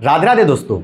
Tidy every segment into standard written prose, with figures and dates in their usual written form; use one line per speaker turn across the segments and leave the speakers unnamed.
राधे राधे दोस्तों।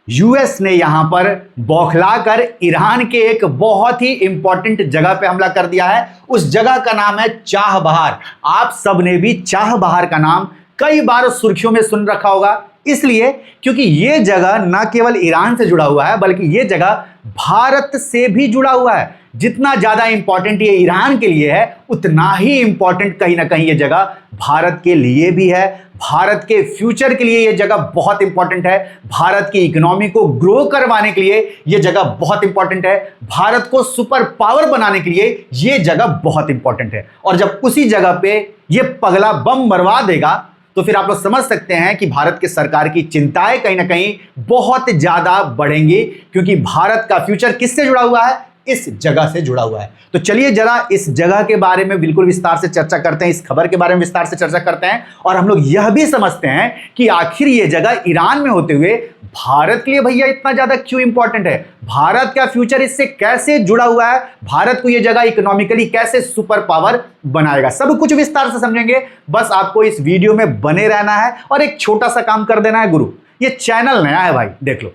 यूएस ने यहां पर बौखलाकर ईरान के एक बहुत ही इंपॉर्टेंट जगह पे हमला कर दिया है। उस जगह का नाम है चाबहार। आप सबने भी चाबहार का नाम कई बार सुर्खियों में सुन रखा होगा, इसलिए क्योंकि यह जगह न केवल ईरान से जुड़ा हुआ है बल्कि यह जगह भारत से भी जुड़ा हुआ है। जितना ज्यादा इंपॉर्टेंट ये ईरान के लिए है, उतना ही इंपॉर्टेंट कहीं ना कहीं यह जगह भारत के लिए भी है। भारत के फ्यूचर के लिए यह जगह बहुत इंपॉर्टेंट है। भारत की इकोनॉमी को ग्रो करवाने के लिए यह जगह बहुत इंपॉर्टेंट है। भारत को सुपर पावर बनाने के लिए यह जगह बहुत इंपॉर्टेंट है। और जब उसी जगह पे यह पगला बम मरवा देगा तो फिर आप लोग समझ सकते हैं कि भारत की सरकार की चिंताएं कहीं ना कहीं बहुत ज्यादा बढ़ेंगी, क्योंकि भारत का फ्यूचर किससे जुड़ा हुआ है? इस जगह से जुड़ा हुआ है। तो चलिए जरा इस जगह के बारे में बिल्कुल विस्तार से चर्चा करते हैं, इस खबर के बारे में विस्तार से चर्चा करते हैं और हम लोग यह भी समझते हैं कि आखिर यह जगह ईरान में होते हुए भारत के लिए भैया इतना ज्यादा क्यों इंपॉर्टेंट है। भारत का फ्यूचर इससे कैसे जुड़ा हुआ है, भारत को यह जगह इकोनॉमिकली कैसे सुपर पावर बनाएगा, सब कुछ विस्तार से समझेंगे। बस आपको इस वीडियो में बने रहना है और एक छोटा सा काम कर देना है गुरु, ये चैनल नया है भाई, देख लो।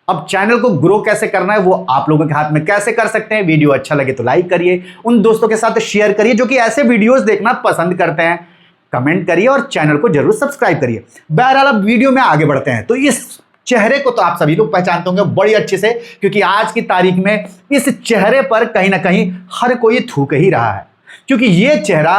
अब चैनल को ग्रो कैसे करना है वो आप लोगों के हाथ में, कैसे कर सकते हैं। वीडियो अच्छा लगे तो लाइक करिए, उन दोस्तों के साथ शेयर करिए जो कि ऐसे वीडियोस देखना पसंद करते हैं, कमेंट करिए और चैनल को जरूर सब्सक्राइब करिए। बहरहाल अब वीडियो में आगे बढ़ते हैं। तो इस चेहरे को तो आप सभी लोग पहचानते होंगे बड़ी अच्छे से, क्योंकि आज की तारीख में इस चेहरे पर कहीं ना कहीं हर कोई थूक ही रहा है, क्योंकि यह चेहरा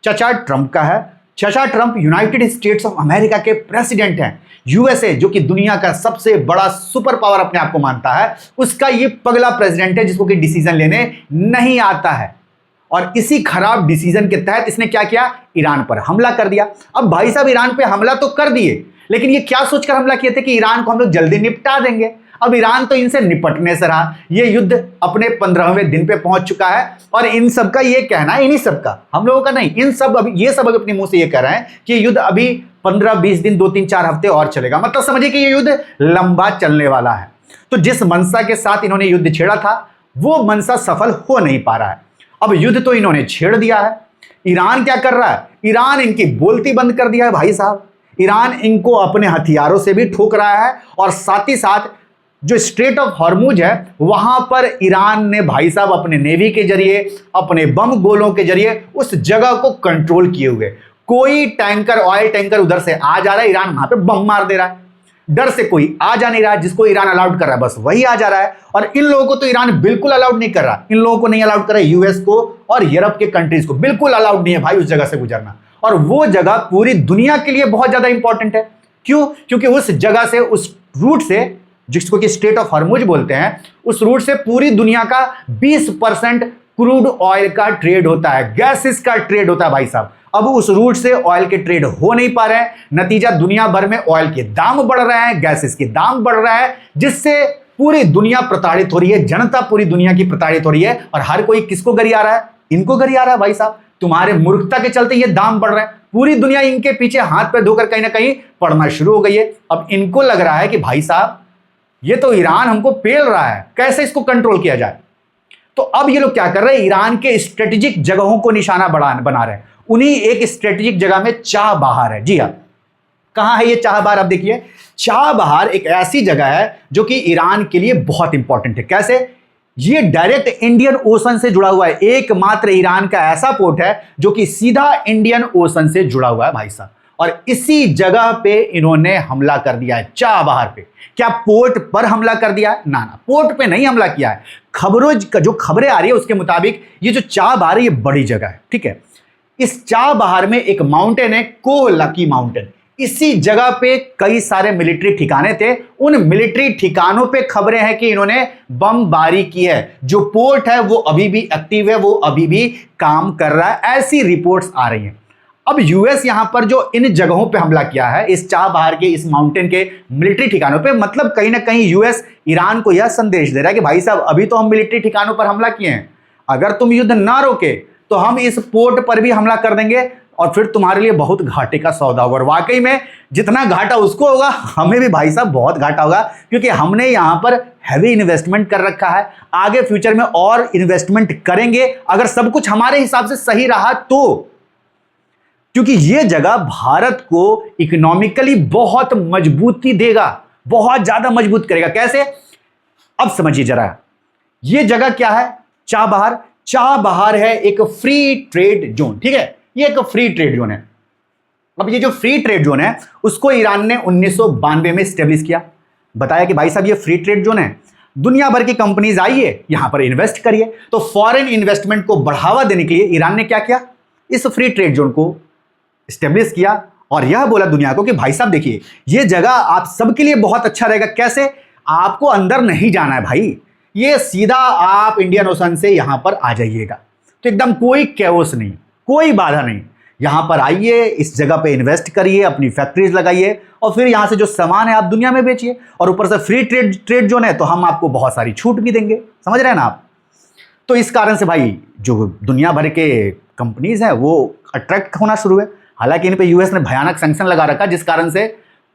चाचा ट्रंप का है। चाचा Trump United states of America के प्रेसिडेंट हैं। यूएसए जो कि दुनिया का सबसे बड़ा सुपर पावर अपने आप को मानता है, उसका ये पगला प्रेसिडेंट है जिसको कि डिसीजन लेने नहीं आता है। और इसी खराब डिसीजन के तहत इसने क्या किया? ईरान पर हमला कर दिया। अब भाई साहब ईरान पे हमला तो कर दिए, लेकिन ये क्या सोचकर हमला किए थे कि ईरान को हम लोग जल्दी निपटा देंगे। अब ईरान तो इनसे निपटने से रहा, ये युद्ध अपने 15वें दिन पे पहुंच चुका है और इन सब का ये कहना है, इन्हीं सब का, हम लोगों का नहीं, इन सब अभी ये सब अपने मुंह से ये कह रहे हैं कि युद्ध अभी 15-20 दिन, 2-3-4 हफ्ते और चलेगा। मतलब समझिए कि ये युद्ध लंबा चलने वाला है। तो जिस मंशा के साथ इन्होंने युद्ध छेड़ा था वो मंशा सफल हो नहीं पा रहा है। अब युद्ध तो इन्होंने छेड़ दिया है। ईरान क्या कर रहा है? ईरान इनकी बोलती बंद कर दिया है भाई साहब। ईरान इनको अपने हथियारों से भी ठोक रहा है और साथ ही साथ जो स्ट्रेट ऑफ हॉर्मुज है वहां पर ईरान ने भाई साहब अपने नेवी के जरिए, अपने बम गोलों के जरिए उस जगह को कंट्रोल किए हुए। कोई टैंकर, ऑयल टैंकर उधर से आ जा रहा है, ईरान वहां पे बम मार दे रहा है। डर से कोई आ जा नहीं रहा है, जिसको ईरान अलाउड कर रहा है बस वही आ जा रहा है। और इन लोगों को तो ईरान बिल्कुल अलाउड नहीं कर रहा। इन लोगों को नहीं अलाउड कर रहा है, यूएस को और यूरोप के कंट्रीज को बिल्कुल अलाउड नहीं है भाई उस जगह से गुजरना। और वो जगह पूरी दुनिया के लिए बहुत ज्यादा इंपॉर्टेंट है। क्यों? क्योंकि उस जगह से, उस रूट से, जिसको कि स्ट्रेट ऑफ हॉर्मुज बोलते हैं, उस रूट से पूरी दुनिया का 20% क्रूड ऑयल का ट्रेड होता है, गैसेस का ट्रेड होता है भाई साहब। अब उस रूट से ऑयल के ट्रेड हो नहीं पा रहे हैं, नतीजा दुनिया भर में ऑयल के दाम बढ़ रहे हैं, गैसेस के दाम बढ़ रहे हैं, जिससे पूरी दुनिया प्रताड़ित हो रही है, जनता पूरी दुनिया की प्रताड़ित हो रही है। और हर कोई किसको गरिया रहा है? इनको गरिया रहा है भाई साहब। तुम्हारे मूर्खता के चलते ये दाम बढ़ रहे हैं, पूरी दुनिया इनके पीछे हाथ पे धोकर कहीं ना कहीं पड़ना शुरू हो गई है। अब इनको लग रहा है कि भाई साहब ये तो ईरान हमको पेल रहा है, कैसे इसको कंट्रोल किया जाए। तो अब ये लोग क्या कर रहे हैं? ईरान के स्ट्रेटेजिक जगहों को निशाना बना रहे हैं। उन्हीं एक स्ट्रेटेजिक जगह में चाबहार है। जी हाँ, कहां है ये चाबहार? अब देखिए, चाबहार एक ऐसी जगह है जो कि ईरान के लिए बहुत इंपॉर्टेंट है। कैसे? ये डायरेक्ट इंडियन ओशन से जुड़ा हुआ है। एकमात्र ईरान का ऐसा पोर्ट है जो कि सीधा इंडियन ओशन से जुड़ा हुआ है भाई साहब। और इसी जगह पे इन्होंने हमला कर दिया है, चाबहार पे। क्या पोर्ट पर हमला कर दिया है? ना, पोर्ट पे नहीं हमला किया है। खबरों जो खबरें आ रही है उसके मुताबिक ये जो चाबहार है ये बड़ी जगह है, ठीक है। इस चाबहार में एक माउंटेन है, कोह लकी माउंटेन। इसी जगह पे कई सारे मिलिट्री ठिकाने थे। उन मिलिट्री ठिकानों पे खबरें हैं कि इन्होंने बमबारी की है। जो पोर्ट है वो अभी भी एक्टिव है, वो अभी भी काम कर रहा है, ऐसी रिपोर्ट्स आ रही हैं। अब यूएस यहां पर जो इन जगहों पे हमला किया है, इस चाबहार के, इस माउंटेन के मिलिट्री ठिकानों पे, मतलब कहीं ना कहीं यूएस ईरान को यह संदेश दे रहा है कि भाई साहब अभी तो हम मिलिट्री ठिकानों पर हमला किए हैं, अगर तुम युद्ध ना रोके तो हम इस पोर्ट पर भी हमला कर देंगे और फिर तुम्हारे लिए बहुत घाटे का सौदा होगा। और वाकई में जितना घाटा उसको होगा, हमें भी भाई साहब बहुत घाटा होगा, क्योंकि हमने यहां पर हैवी इन्वेस्टमेंट कर रखा है। आगे फ्यूचर में और इन्वेस्टमेंट करेंगे, अगर सब कुछ हमारे हिसाब से सही रहा तो। क्योंकि यह जगह भारत को इकोनॉमिकली बहुत मजबूती देगा, बहुत ज्यादा मजबूत करेगा। कैसे? अब समझिए जरा, यह जगह क्या है? चाबहार। चाबहार है एक फ्री ट्रेड जोन, ठीक है, ये एक फ्री ट्रेड जोन है। अब ये जो फ्री ट्रेड जोन है उसको ईरान ने 1992 में स्टेब्लिश किया। बताया कि भाई साहब ये फ्री ट्रेड जोन है, दुनिया भर की कंपनीज आइए यहां पर इन्वेस्ट करिए। तो फॉरेन इन्वेस्टमेंट को बढ़ावा देने के लिए ईरान ने क्या किया? इस फ्री ट्रेड जोन को स्टेब्लिश किया और यह बोला दुनिया को कि भाई साहब देखिए ये जगह आप सबके लिए बहुत अच्छा रहेगा। कैसे? आपको अंदर नहीं जाना है भाई, ये सीधा आप इंडियन ओशन से यहां पर आ जाइएगा, तो एकदम कोई कैओस नहीं, कोई बाधा नहीं। यहां पर आइए, इस जगह पे इन्वेस्ट करिए, अपनी फैक्ट्रीज लगाइए और फिर यहां से जो सामान है आप दुनिया में बेचिए, और ऊपर से फ्री ट्रेड जोन है तो हम आपको बहुत सारी छूट भी देंगे। समझ रहे हैं ना आप? तो इस कारण से भाई जो दुनिया भर के कंपनीज हैं वो अट्रैक्ट होना शुरू है। हालांकि इन पे यूएस ने भयानक सैंक्शन लगा रखा, जिस कारण से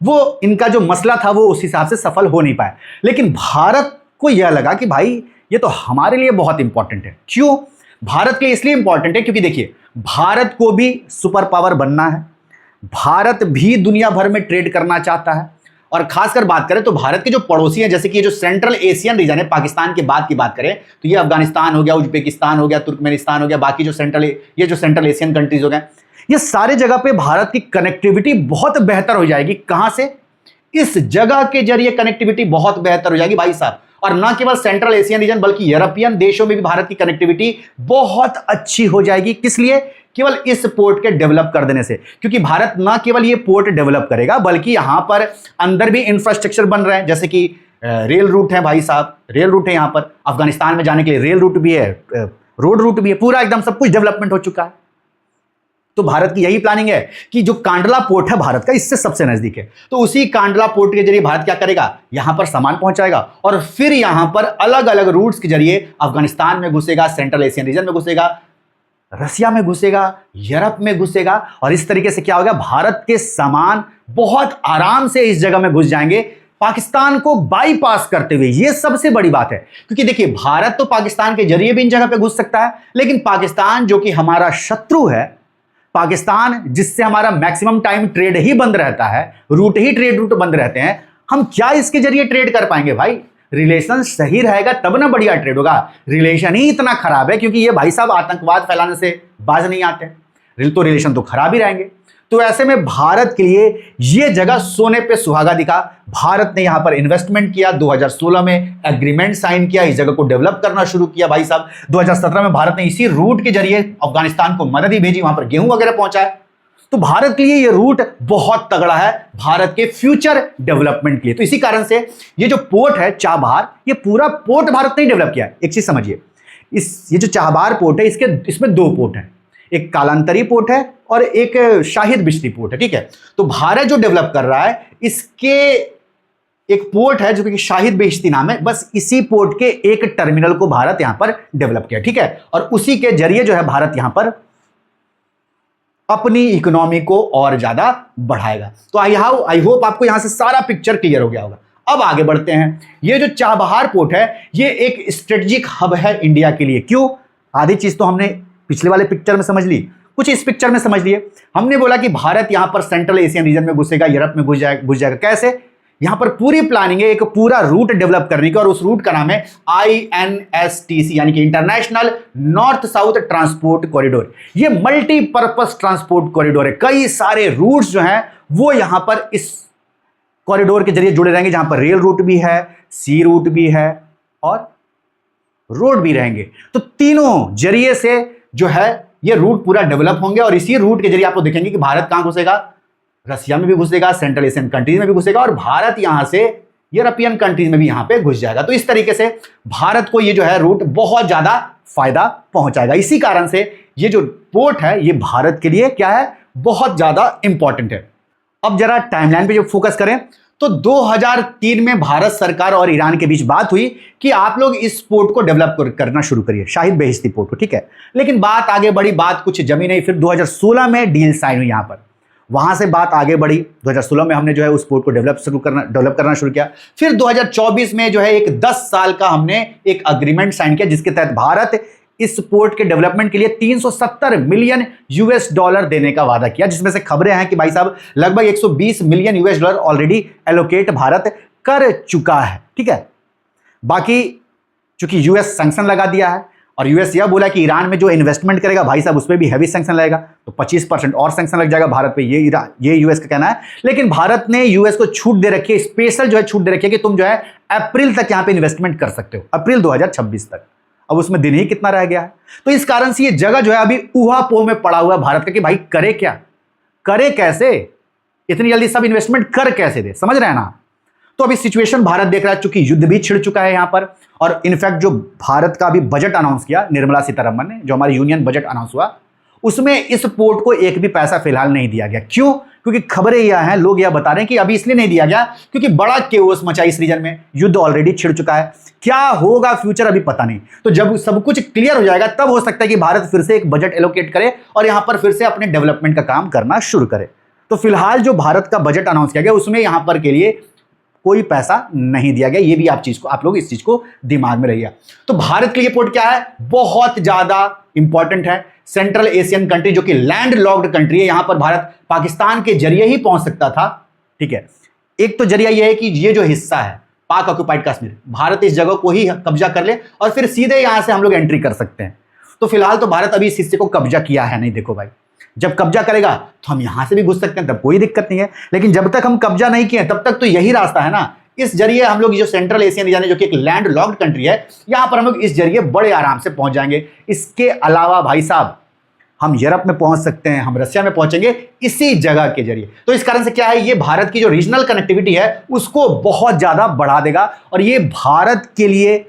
वो इनका जो मसला था वो उस हिसाब से सफल हो नहीं पाया। लेकिन भारत को यह लगा कि भाई ये तो हमारे लिए बहुत इंपॉर्टेंट है। क्यों? भारत के लिए इसलिए इंपॉर्टेंट है क्योंकि देखिए भारत को भी सुपर पावर बनना है, भारत भी दुनिया भर में ट्रेड करना चाहता है। और खासकर बात करें तो भारत के जो पड़ोसी हैं, जैसे कि ये जो सेंट्रल एशियन रीजन है, पाकिस्तान के बाद की बात करें तो ये अफगानिस्तान हो गया, उज्बेकिस्तान हो गया, तुर्कमेनिस्तान हो गया, बाकी जो सेंट्रल एशियन कंट्रीज हो गए, ये सारे जगह पे भारत की कनेक्टिविटी बहुत बेहतर हो जाएगी। कहां से? इस जगह के जरिए कनेक्टिविटी बहुत बेहतर हो जाएगी भाई साहब। और ना केवल सेंट्रल एशियन रीजन बल्कि यूरोपियन देशों में भी भारत की कनेक्टिविटी बहुत अच्छी हो जाएगी। किस लिए? केवल इस पोर्ट के डेवलप कर देने से। क्योंकि भारत ना केवल ये पोर्ट डेवलप करेगा बल्कि यहां पर अंदर भी इंफ्रास्ट्रक्चर बन रहे हैं, जैसे कि रेल रूट है भाई साहब, रेल रूट है यहां पर, अफगानिस्तान में जाने के लिए रेल रूट भी है, रोड रूट भी है, पूरा एकदम सब कुछ डेवलपमेंट हो चुका है। तो भारत की यही प्लानिंग है कि जो कांडला पोर्ट है भारत का, इससे सबसे नजदीक है, तो उसी कांडला पोर्ट के जरिए भारत क्या करेगा? यहां पर सामान पहुंचाएगा और फिर यहां पर अलग अलग रूट्स के जरिए अफगानिस्तान में घुसेगा, सेंट्रल एशियन रीजन में घुसेगा, रसिया में घुसेगा, यूरोप में घुसेगा। और इस तरीके से क्या होगा? भारत के सामान बहुत आराम से इस जगह में घुस जाएंगे, पाकिस्तान को बाईपास करते हुए। यह सबसे बड़ी बात है, क्योंकि देखिए भारत तो पाकिस्तान के जरिए भी इन जगह पे घुस सकता है, लेकिन पाकिस्तान जो कि हमारा शत्रु है, पाकिस्तान जिससे हमारा मैक्सिमम टाइम ट्रेड ही बंद रहता है, ट्रेड रूट बंद रहते हैं, हम क्या इसके जरिए ट्रेड कर पाएंगे भाई? रिलेशन सही रहेगा तब ना बढ़िया ट्रेड होगा। रिलेशन ही इतना खराब है क्योंकि ये भाई साहब आतंकवाद फैलाने से बाज नहीं आते, तो रिलेशन तो खराब ही रहेंगे। तो ऐसे में भारत के लिए यह जगह सोने पे सुहागा दिखा। भारत ने यहां पर इन्वेस्टमेंट किया, 2016 में एग्रीमेंट साइन किया, इस जगह को डेवलप करना शुरू किया भाई साहब। 2017 में भारत ने इसी रूट के जरिए अफगानिस्तान को मदद ही भेजी, वहां पर गेहूं वगैरह पहुंचाया। तो भारत के लिए यह रूट बहुत तगड़ा है भारत के फ्यूचर डेवलपमेंट के लिए। तो इसी कारण से ये जो पोर्ट है चाबहार, ये पूरा पोर्ट भारत ने डेवलप किया। एक चीज समझिए, ये जो चाबहार पोर्ट है इसमें दो पोर्ट है, एक कालांतरी पोर्ट है और एक शाहिद बिश्ती पोर्ट है, ठीक है। तो भारत जो डेवलप कर रहा है, इसके एक पोर्ट है जो कि शाहिद बिश्ती नाम है, बस इसी पोर्ट के एक टर्मिनल को भारत यहां पर डेवलप किया, ठीक है। और उसी के जरिए जो है भारत यहां पर अपनी इकोनॉमी को और ज्यादा बढ़ाएगा। तो आई होप आपको यहां से सारा पिक्चर क्लियर हो गया होगा। अब आगे बढ़ते हैं। ये जो चाबहार पोर्ट है, ये एक स्ट्रेटेजिक हब है इंडिया के लिए। क्यों? आधी चीज तो हमने पिछले वाले पिक्चर में समझ ली, कुछ इस पिक्चर में समझ लिए। हमने बोला कि भारत यहां पर सेंट्रल एशियन रीजन में घुसेगा, यूरोप में घुस जाएगा। कैसे? यहां पर पूरी प्लानिंग है एक पूरा रूट डेवलप करने की, और उस रूट का नाम है INSTC, यानी कि international north south transport corridor. ये मल्टीपर्पस ट्रांसपोर्ट कॉरिडोर है। कई सारे रूट्स जो हैं वो यहां पर इस कॉरिडोर के जरिए जुड़े रहेंगे, जहां पर रेल रूट भी है, सी रूट भी है और रोड भी रहेंगे। तो तीनों जरिए से जो है ये रूट पूरा डेवलप होंगे, और इसी रूट के जरिए आपको देखेंगे कि भारत कहां घुसेगा? रसिया में भी घुसेगा, सेंट्रल एशियन कंट्रीज में भी घुसेगा, और भारत यहां से यूरोपियन कंट्रीज में भी यहां पे घुस जाएगा। तो इस तरीके से भारत को ये जो है रूट बहुत ज्यादा फायदा पहुंचाएगा। इसी कारण से ये जो पोर्ट है ये भारत के लिए क्या है? बहुत ज्यादा इंपॉर्टेंट है। अब जरा टाइमलाइन पे जो फोकस करें तो 2003 में भारत सरकार और ईरान के बीच बात हुई कि आप लोग इस पोर्ट को डेवलप करना शुरू करिए, शाहिद बेहिश्ती पोर्ट को, ठीक है। लेकिन बात आगे बढ़ी, बात कुछ जमी नहीं। फिर 2016 में डील साइन हुई यहां पर, वहां से बात आगे बढ़ी। 2016 में हमने जो है उस पोर्ट को डेवलप करना शुरू किया। फिर 2024 में जो है एक 10 साल का हमने एक अग्रीमेंट साइन किया, जिसके तहत भारत इस पोर्ट के डेवलपमेंट के लिए 370 मिलियन यूएस डॉलर देने का वादा किया, जिसमें से खबरें हैं कि भाई साहब लगभग 120 million US dollar already allocate Bharat कर चुका है। ठीक है, बाकी चूंकि यूएस सैंक्शन लगा दिया है और यूएस यह बोला कि ईरान में जो इन्वेस्टमेंट करेगा भाई साहब उस पर भी हैवी सैंक्शन लगेगा, तो 25% और सैंक्शन लग जाएगा भारत पे, ये यूएस का कहना है। लेकिन भारत ने यूएस को छूट दे रखी है, स्पेशल जो है छूट दे रखी है कि तुम जो है अप्रैल तक यहां पे इन्वेस्टमेंट कर सकते हो, अप्रैल 2026 तक। अब उसमें दिन ही कितना रह गया है, तो इस कारण से ये जगह जो है अभी ऊहापोह में पड़ा हुआ है भारत का कि भाई करे क्या, करे कैसे, इतनी जल्दी सब इन्वेस्टमेंट कर कैसे दे, समझ रहे हैं ना। तो अभी सिचुएशन भारत देख रहा है, चूंकि युद्ध भी छिड़ चुका है यहां पर, और इनफैक्ट जो भारत का अभी बजट अनाउंस किया निर्मला सीतारमण ने, जो हमारी यूनियन बजट अनाउंस हुआ, उसमें इस पोर्ट को एक भी पैसा फिलहाल नहीं दिया गया। क्यों? क्योंकि खबरें यह हैं, लोग यह बता रहे हैं कि अभी इसलिए नहीं दिया गया क्योंकि बड़ा केओस मचा इस रीजन में, युद्ध ऑलरेडी छिड़ चुका है, क्या होगा फ्यूचर अभी पता नहीं। तो जब सब कुछ क्लियर हो जाएगा तब हो सकता है कि भारत फिर से एक बजट एलोकेट करे और यहां पर फिर से अपने डेवलपमेंट का काम करना शुरू करे। तो फिलहाल जो भारत का बजट अनाउंस किया गया उसमें यहां पर के लिए कोई पैसा नहीं दिया गया, ये भी आप लोग इस चीज को दिमाग में रखिएगा। तो भारत के लिए पोर्ट क्या है, बहुत ज्यादा इंपॉर्टेंट है। सेंट्रल एशियन कंट्री जो कि लैंड लॉक्ड कंट्री है, यहां पर भारत पाकिस्तान के जरिए ही पहुंच सकता था। ठीक है, एक तो जरिया यह है कि ये जो हिस्सा है पाक ऑक्युपाइड कश्मीर, भारत इस जगह को ही कब्जा कर ले और फिर सीधे यहां से हम लोग एंट्री कर सकते हैं। तो फिलहाल तो भारत अभी इस हिस्से को कब्जा किया है नहीं, देखो भाई जब कब्जा करेगा तो हम यहां से भी घुस सकते हैं, तब कोई दिक्कत नहीं है। लेकिन जब तक हम कब्जा नहीं किए तब तक तो यही रास्ता है ना, इस जरिए हम लोग जो सेंट्रल एशियन रीजन है जो कि एक लैंड लॉक्ड कंट्री है, यहां पर हम लोग इस जरिए बड़े आराम से पहुंच जाएंगे। इसके अलावा भाई साहब हम यूरोप में पहुंच सकते हैं, हम रशिया में पहुंचेंगे इसी जगह के जरिए। तो इस कारण से क्या है, ये भारत की जो रीजनल कनेक्टिविटी है उसको बहुत ज्यादा बढ़ा देगा और ये भारत के लिए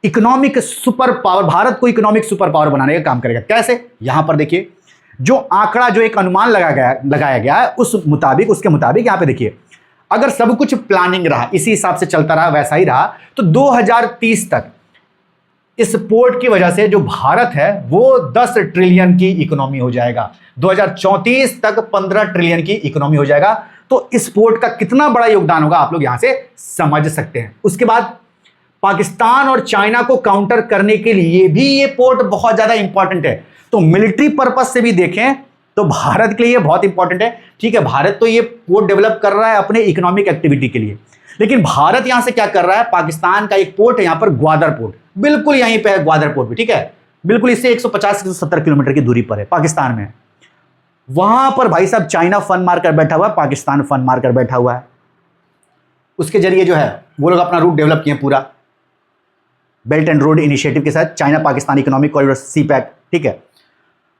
इकोनॉमिक सुपर पावर, भारत को इकोनॉमिक सुपर पावर बनाने का काम करेगा। कैसे? यहां पर देखिए जो आंकड़ा, जो एक अनुमान लगाया गया है उसके मुताबिक यहां पे देखिए, अगर सब कुछ प्लानिंग रहा, इसी हिसाब से चलता रहा, वैसा ही रहा, तो 2030 तक इस पोर्ट की वजह से जो भारत है वो 10 ट्रिलियन की इकोनॉमी हो जाएगा, 2034 तक 15 ट्रिलियन की इकोनॉमी हो जाएगा। तो इस पोर्ट का कितना बड़ा योगदान होगा आप लोग यहां से समझ सकते हैं। उसके बाद पाकिस्तान और चाइना को काउंटर करने के लिए भी ये पोर्ट बहुत ज्यादा इंपॉर्टेंट है। तो मिलिट्री पर्पज से भी देखें तो भारत के लिए बहुत इंपॉर्टेंट है। ठीक है, भारत तो ये पोर्ट डेवलप कर रहा है अपने इकोनॉमिक एक्टिविटी के लिए, लेकिन भारत यहां से क्या कर रहा है, पाकिस्तान का एक पोर्ट है यहां पर ग्वादर पोर्ट, बिल्कुल यहीं पे है ग्वादर पोर्ट भी। ठीक है, बिल्कुल इससे 150 से 170 किलोमीटर की दूरी पर है, पाकिस्तान में। वहां पर भाई साहब चाइना फन मार कर बैठा हुआ है, पाकिस्तान फन मार कर बैठा हुआ है। उसके जरिए जो है वो लोग अपना रूट डेवलप किए पूरा बेल्ट एंड रोड इनिशिएटिव के साथ, China Pakistan economic corridor CPEC. ठीक है,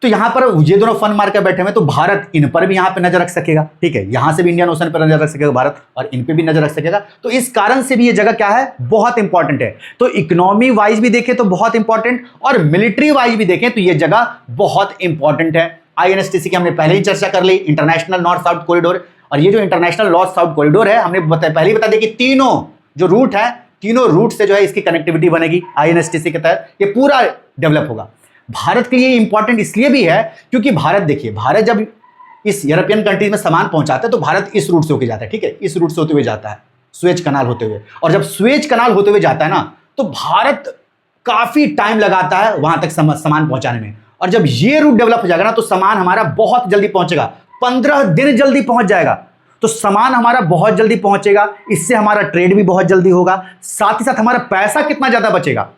तो यहां पर ये दोनों फन मार कर बैठे हुए, तो भारत इन पर भी यहां पे नजर रख सकेगा। ठीक है, यहां से भी इंडियन ओशन पर नजर रख सकेगा भारत और इन पे भी नजर रख सकेगा। तो इस कारण से भी ये जगह क्या है, बहुत इंपॉर्टेंट है। तो इकोनॉमी वाइज भी देखें तो बहुत इंपॉर्टेंट, और मिलिट्री वाइज भी देखें तो ये जगह बहुत इंपॉर्टेंट है। INSTC की हमने पहले ही चर्चा कर ली, इंटरनेशनल नॉर्थ साउथ कॉरिडोर। और ये जो इंटरनेशनल नॉर्थ साउथ कॉरिडोर है, हमने पहले ही बता दिया कि तीनों जो रूट है, तीनों रूट से जो है इसकी कनेक्टिविटी बनेगी INSTC के तहत, ये पूरा डेवलप होगा। भारत के लिए इंपॉर्टेंट इसलिए भी है क्योंकि भारत, देखिए भारत जब इस यूरोपियन कंट्रीज में सामान पहुंचाता है तो भारत इस रूट से होकर जाता है। ठीक है, इस रूट से होते हुए जाता है, सुएज कनाल होते हुए। और जब सुएज कनाल होते हुए जाता है ना, तो भारत काफी टाइम लगाता है वहां तक सामान पहुंचाने में। और जब ये रूट डेवलप हो जाएगा ना, तो सामान हमारा बहुत जल्दी पहुंचेगा, 15 दिन जल्दी पहुंच जाएगा। तो सामान हमारा बहुत जल्दी पहुंचेगा, इससे हमारा ट्रेड भी बहुत जल्दी होगा, साथ ही साथ हमारा पैसा कितना ज्यादा बचेगा।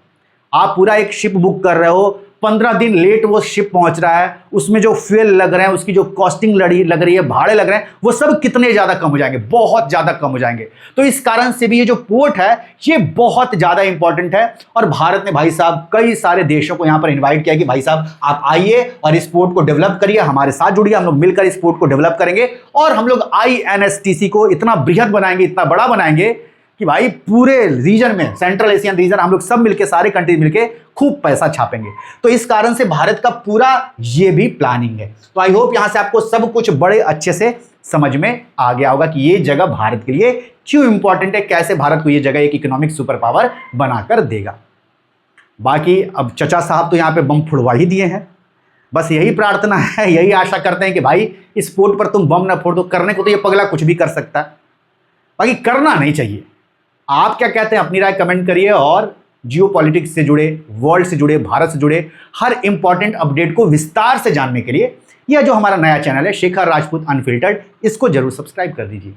आप पूरा एक शिप बुक कर रहे हो, 15 दिन लेट वो शिप पहुंच रहा है, उसमें जो फ्यूल लग रहे हैं, उसकी जो कॉस्टिंग लग रही है, भाड़े लग रहे हैं, वो सब कितने ज्यादा कम हो जाएंगे, बहुत ज्यादा कम हो जाएंगे। तो इस कारण से भी ये जो पोर्ट है ये बहुत ज्यादा इंपॉर्टेंट है। और भारत ने भाई साहब कई सारे देशों को यहां पर इन्वाइट किया कि भाई साहब आप आइए और इस पोर्ट को डेवलप करिए, हमारे साथ जुड़िए, हम लोग मिलकर इस पोर्ट को डेवलप करेंगे और हम लोग INSTC को इतना बृहद बनाएंगे, इतना बड़ा बनाएंगे कि भाई पूरे रीजन में, सेंट्रल एशियन रीजन, हम लोग सब मिलके, सारे कंट्रीज मिलके खूब पैसा छापेंगे। तो इस कारण से भारत का पूरा ये भी प्लानिंग है। तो आई होप यहां से आपको सब कुछ बड़े अच्छे से समझ में आ गया होगा कि ये जगह भारत के लिए क्यों इंपॉर्टेंट है, कैसे भारत को ये जगह एक इकोनॉमिक सुपर पावर बनाकर देगा। बाकी अब चचा साहब तो यहां पे बम फुड़वा ही दिए हैं, बस यही प्रार्थना है, यही आशा करते हैं कि भाई इस पोर्ट पर तुम बम ना फोड़ दो। करने को तो ये पगला कुछ भी कर सकता है, बाकी करना नहीं चाहिए। आप क्या कहते हैं, अपनी राय कमेंट करिए और जियोपॉलिटिक्स से जुड़े, वर्ल्ड से जुड़े, भारत से जुड़े हर इंपॉर्टेंट अपडेट को विस्तार से जानने के लिए यह जो हमारा नया चैनल है शेखर राजपूत अनफिल्टर्ड, इसको जरूर सब्सक्राइब कर दीजिए।